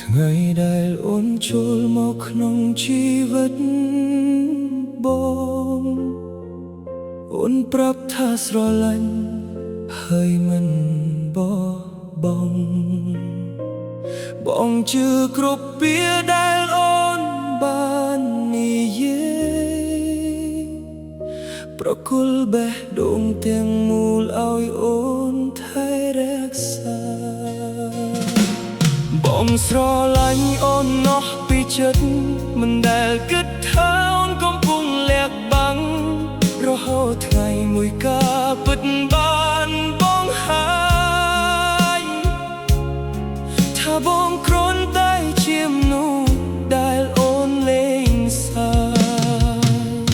ថ្ងៃដែលអូនចូលមកក្នុងជីវិតបងអូនប្រាប់ថាស្រឡាញ់ហើយមិនបោះបង់បងជឿគ្រប់ពាក្យដែលអូនបាននិយាយប្រគល់បេះដូងទាំងមូលឲ្យអូនថែរក្សាបងស្រឡាញ់អូនណោះពីចិត្តមិនដែលគិតថាអូនកំពុងលាក់បាំងរហូតថ្ងៃមួយការពិតបានបងហើយថាបងគ្រាន់តែជាមនុស្សដែលអូនលេងសើច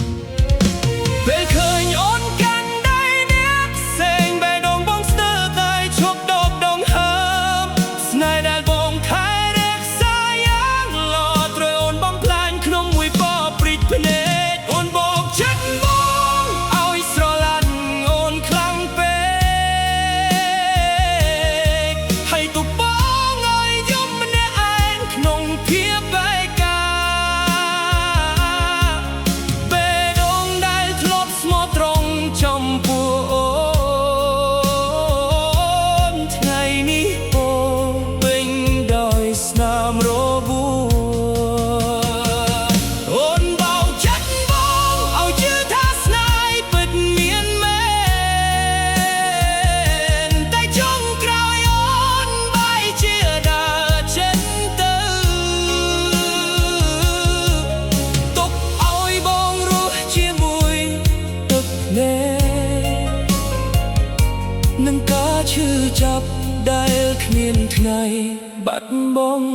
ពេលឃើញអូនកាន់ដៃអ្នកផ្សេងបេះដូងបងស្ទើរតែឈប់ដកដង្ហើមស្នេហ៍ដែលបងថែរក្សាយ៉ាងល្អត្រូវអូនបំផ្លាញក្នុងមួយពណ៌ព្រិចភ្នែកអូនបោកចិត្តបងឲ្យស្រឡាញ់អូនខ្លាំងពេកហើយទុកបងឲ្យយំម្នាក់ឯងក្នុងភាពបែកាបេះដូងដែលធ្លាប់ស្មោះត្រង់ចំពោះអូនថ្ងៃនេះអូនពេញដោយស្នាមរបួសអូនបោកចិត្តបងឲ្យជឿថាស្នេហ៍ពិតមានមែនតែចុងក្រោយអូនបែរជាដើរចេញទៅទុកឲ្យបងរស់ជាមួយទឹកភ្នែកនឹងការឈឺចាប់ដែលគ្មានថ្ងៃបាត់បង់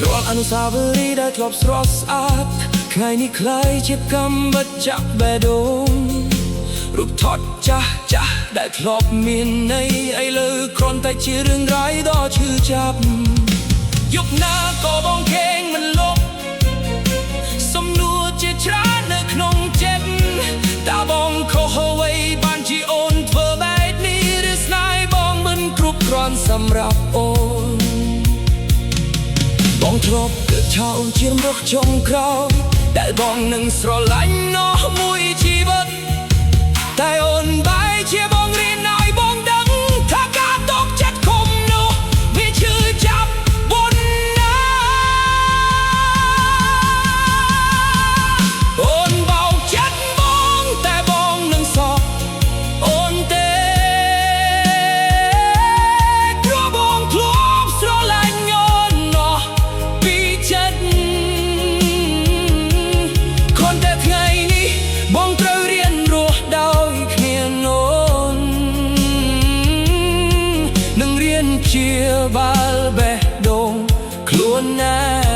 រាល់អនុស្សាវរីយ៍ដែលធ្លាប់ស្រស់ស្អាតថ្ងៃនេះคล้ายជាកម្មបច្ចៈបេះដូងរូបថតចាស់ដែលធ្លាប់មានន័យឥឡូវគ្រាន់តែជារឿងរ៉ាវដ៏ឈឺចាប់យប់ណាក៏បងខេងមិនលប់សំណួរជាច្រើននៅក្នុងចិត្តតើបងខុសអ្វីបានជាអូនធ្វើបែបនេះឬស្នេហ៍បងមិនគ្រប់គ្រាន់សម្រាប់អូនបងធ្លាប់គិតថាអូនជាមនុស្សចុងក្រោយដែលបងនឹងស្រឡាញ់នោះមួយជីវិតតែអូនបែរជាបងរៀនឲ្យបងដឹងថាការតកចិត្តខំនោះវាឈឺចាប់បុណ្យណាអូនបោកចិត្តបងតែបងនឹងសោកអូនទេព្រោះបងធ្លាប់ស្រឡាញ់អូននោះពីចិត្តគ្រាន់តែថ្ងៃនេះបងត្រូវរៀនរស់ដោយគ្មានអូននឹងរៀនព្យាបាលបេះដូងខ្លួនឯង